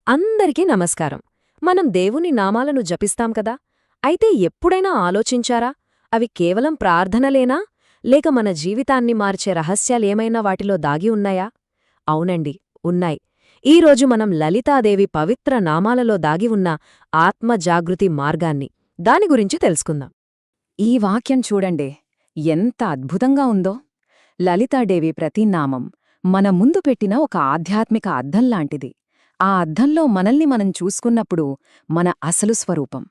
అందరికీ నమస్కారం. మనం దేవుని నామాలను జపిస్తాం కదా. అయితే ఎప్పుడైనా ఆలోచించారా, అవి కేవలం ప్రార్థనలేనా, లేక మన జీవితాన్ని మార్చే రహస్యాలేమైనా వాటిలో దాగి ఉన్నాయా? అవునండి, ఉన్నాయి. ఈరోజు మనం లలితాదేవి పవిత్ర నామాలలో దాగి ఉన్న ఆత్మజాగృతి మార్గాన్ని, దాని గురించి తెలుసుకుందాం. ఈ వాక్యం చూడండి, ఎంత అద్భుతంగా ఉందో. లలితాదేవి ప్రతి నామం మన ముందు పెట్టిన ఒక ఆధ్యాత్మిక అద్దంలాంటిది. ఆ అద్దంలో మనల్ని మనం చూసుకున్నప్పుడు మన అసలు స్వరూపం,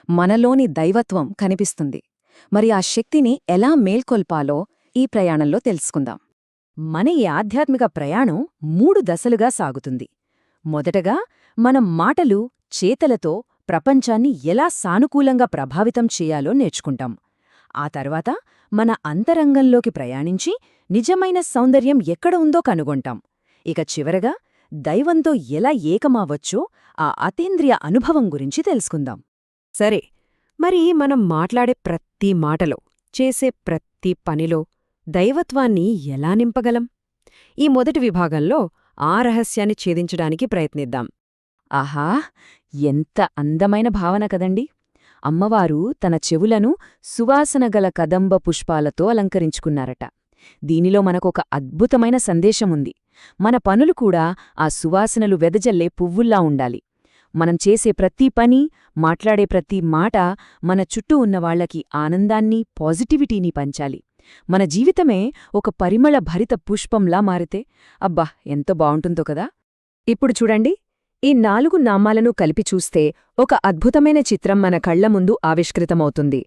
మనలోని దైవత్వం కనిపిస్తుంది. మరి ఆ శక్తిని ఎలా మేల్కొల్పాలో ఈ ప్రయాణంలో తెలుసుకుందాం. మన ఈ ఆధ్యాత్మిక ప్రయాణం 3 దశలుగా సాగుతుంది. మొదటగా మనం మాటలు, చేతలతో ప్రపంచాన్ని ఎలా సానుకూలంగా ప్రభావితం చేయాలో నేర్చుకుంటాం. ఆ తర్వాత మన అంతరంగంలోకి ప్రయాణించి నిజమైన సౌందర్యం ఎక్కడ ఉందో కనుగొంటాం. ఇక చివరగా దైవంతో ఎలా ఏకమావచ్చో ఆ అతీంద్రియ అనుభవం గురించి తెలుసుకుందాం. సరే, మరి మనం మాట్లాడే ప్రతి మాటలో, చేసే ప్రతి పనిలో దైవత్వాన్ని ఎలా నింపగలం? ఈ మొదటి విభాగంలో ఆ రహస్యాన్ని ఛేదించడానికి ప్రయత్నిద్దాం. ఆహా, ఎంత అందమైన భావన కదండి! అమ్మవారు తన చెవులను సువాసనగల కదంబ పుష్పాలతో అలంకరించుకున్నారట. దీనిలో మనకొక అద్భుతమైన సందేశముంది. మన పనులు కూడా ఆ సువాసనలు వెదజల్లే పువ్వుల్లా ఉండాలి. మనం చేసే ప్రతి పని, మాట్లాడే ప్రతి మాట మన చుట్టూ ఉన్నవాళ్లకి ఆనందాన్ని, పాజిటివిటీని పంచాలి. మన జీవితమే ఒక పరిమళ భరిత పుష్పంలా మారితే అబ్బా, ఎంత బావుంటుందో కదా! ఇప్పుడు చూడండి, ఈ 4 నామాలను కలిపి చూస్తే ఒక అద్భుతమైన చిత్రం మన కళ్ల ముందు ఆవిష్కృతమవుతుంది.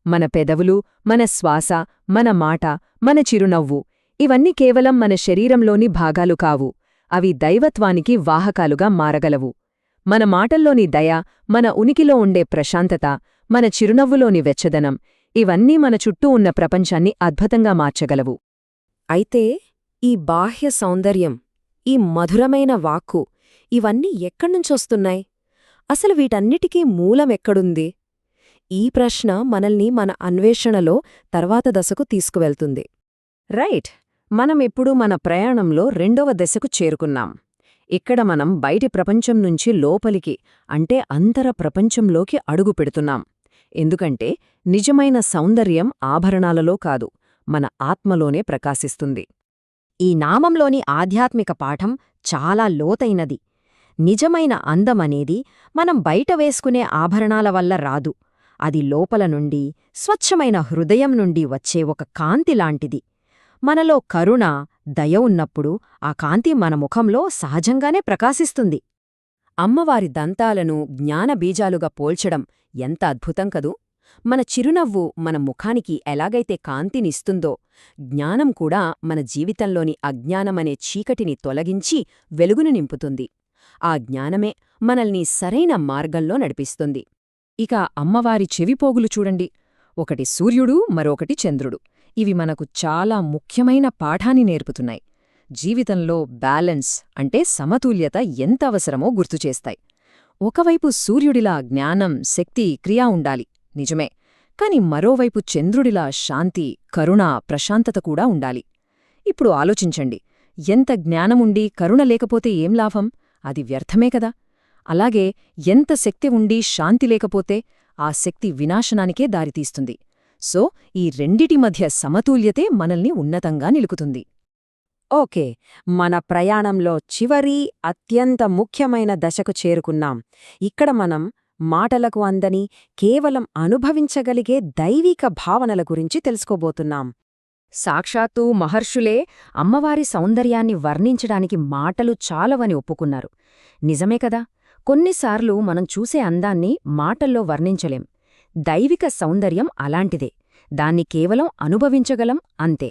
మన పెదవులు, మన శ్వాస, మన మాట, మన చిరునవ్వు ఇవన్నీ కేవలం మన శరీరంలోని భాగాలు కావు. అవి దైవత్వానికి వాహకాలుగా మారగలవు. మన మాటల్లోని దయ, మన ఉనికిలో ఉండే ప్రశాంతత, మన చిరునవ్వులోని వెచ్చదనం ఇవన్నీ మన చుట్టూ ఉన్న ప్రపంచాన్ని అద్భుతంగా మార్చగలవు. అయితే ఈ బాహ్య సౌందర్యం, ఈ మధురమైన వాక్కు ఇవన్నీ ఎక్కడ్నుంచొస్తున్నాయి? అసలు వీటన్నిటికీ మూలమెక్కడుంది? ఈ ప్రశ్న మనల్ని మన అన్వేషణలో తర్వాత దశకు తీసుకువెళ్తుంది. రైట్, మనం ఇప్పుడు మన ప్రయాణంలో 2వ దశకు చేరుకున్నాం. ఇక్కడ మనం బయటి ప్రపంచం నుంచి లోపలికి, అంటే అంతర ప్రపంచంలోకి అడుగు పెడుతున్నాం. ఎందుకంటే నిజమైన సౌందర్యం ఆభరణాలలో కాదు, మన ఆత్మలోనే ప్రకాశిస్తుంది. ఈ నామంలోని ఆధ్యాత్మిక పాఠం చాలా లోతైనది. నిజమైన అందమనేది మనం బయట వేసుకునే ఆభరణాల వల్ల రాదు. అది లోపల నుండి, స్వచ్ఛమైన హృదయం నుండి వచ్చే ఒక కాంతిలాంటిది. మనలో కరుణ, దయ ఉన్నప్పుడు ఆ కాంతి మన ముఖంలో సహజంగానే ప్రకాశిస్తుంది. అమ్మవారి దంతాలను జ్ఞానబీజాలుగా పోల్చడం ఎంత అద్భుతం కదూ! మన చిరునవ్వు మన ముఖానికి ఎలాగైతే కాంతినిస్తుందో, జ్ఞానం కూడా మన జీవితంలోని అజ్ఞానమనే చీకటిని తొలగించి వెలుగును నింపుతుంది. ఆ జ్ఞానమే మనల్ని సరైన మార్గంలో నడిపిస్తుంది. ఇక అమ్మవారి చెవిపోగులు చూడండి. ఒకటి సూర్యుడు, మరొకటి చంద్రుడు. ఇవి మనకు చాలా ముఖ్యమైన పాఠాన్ని నేర్పుతున్నాయి. జీవితంలో బ్యాలెన్స్ అంటే సమతుల్యత ఎంత అవసరమో గుర్తుచేస్తాయి. ఒకవైపు సూర్యుడిలా జ్ఞానం, శక్తి, క్రియా ఉండాలి, నిజమే. కాని మరోవైపు చంద్రుడిలా శాంతి, కరుణ, ప్రశాంతత కూడా ఉండాలి. ఇప్పుడు ఆలోచించండి, ఎంత జ్ఞానముండి కరుణ లేకపోతే ఏం లాభం? అది వ్యర్థమే కదా. అలాగే ఎంత శక్తి ఉండి శాంతి లేకపోతే ఆ శక్తి వినాశనానికే దారితీస్తుంది. సో ఈ రెండిటి మధ్య సమతుల్యతే మనల్ని ఉన్నతంగా నిలుకుతుంది. ఓకే, మన ప్రయాణంలో చివరి, అత్యంత ముఖ్యమైన దశకు చేరుకున్నాం. ఇక్కడ మనం మాటలకు అందని, కేవలం అనుభవించగలిగే దైవిక భావనల గురించి తెలుసుకోబోతున్నాం. సాక్షాత్తూ మహర్షులే అమ్మవారి సౌందర్యాన్ని వర్ణించడానికి మాటలు చాలవని ఒప్పుకున్నారు. నిజమే కదా. కొన్నిసార్లు మనం చూసే అందాన్ని మాటల్లో వర్ణించలేం. దైవిక సౌందర్యం అలాంటిదే. దాన్ని కేవలం అనుభవించగలం, అంతే.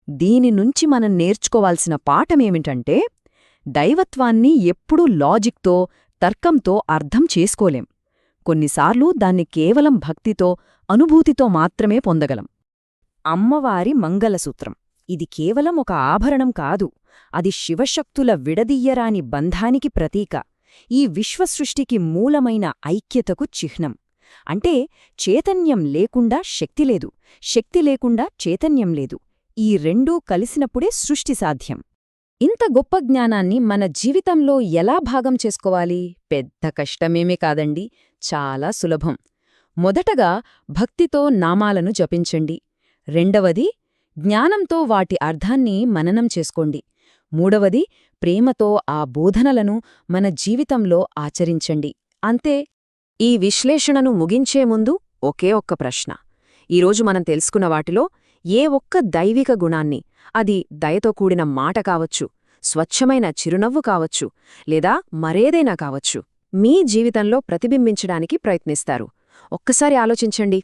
దీని నుంచి మనం నేర్చుకోవాల్సిన పాఠమేమిటంటే, దైవత్వాన్ని ఎప్పుడూ లాజిక్తో, తర్కంతో అర్థం చేసుకోలేం. కొన్నిసార్లు దాన్ని కేవలం భక్తితో, అనుభూతితో మాత్రమే పొందగలం. అమ్మవారి మంగళసూత్రం ఇది కేవలం ఒక ఆభరణం కాదు, అది శివశక్తుల విడదీయరాని బంధానికి ప్రతీక. ఈ విశ్వసృష్టికి మూలమైన ఐక్యతకు చిహ్నం. అంటే చైతన్యం లేకుండా శక్తి లేదు, శక్తి లేకుండా చైతన్యం లేదు. ఈ రెండూ కలిసినప్పుడే సృష్టి సాధ్యం. ఇంత గొప్ప జ్ఞానాన్ని మన జీవితంలో ఎలా భాగం చేసుకోవాలి? పెద్ద కష్టమేమీ కాదండి, చాలా సులభం. మొదటగా భక్తితో నామాలను జపించండి. రెండవది, జ్ఞానంతో వాటి అర్థాన్ని మననం చేసుకోండి. మూడవది, ప్రేమతో ఆ బోధనలను మన జీవితంలో ఆచరించండి. అంతే. ఈ విశ్లేషణను ముగించే ముందు ఒకే ఒక్క ప్రశ్న. ఈరోజు మనం తెలుసుకున్న వాటిలో ఏ ఒక్క దైవిక గుణాన్ని, అది దయతో కూడిన మాట కావచ్చు, స్వచ్ఛమైన చిరునవ్వు కావచ్చు, లేదా మరేదైనా కావచ్చు, మీ జీవితంలో ప్రతిబింబించడానికి ప్రయత్నిస్తారు? ఒక్కసారి ఆలోచించండి.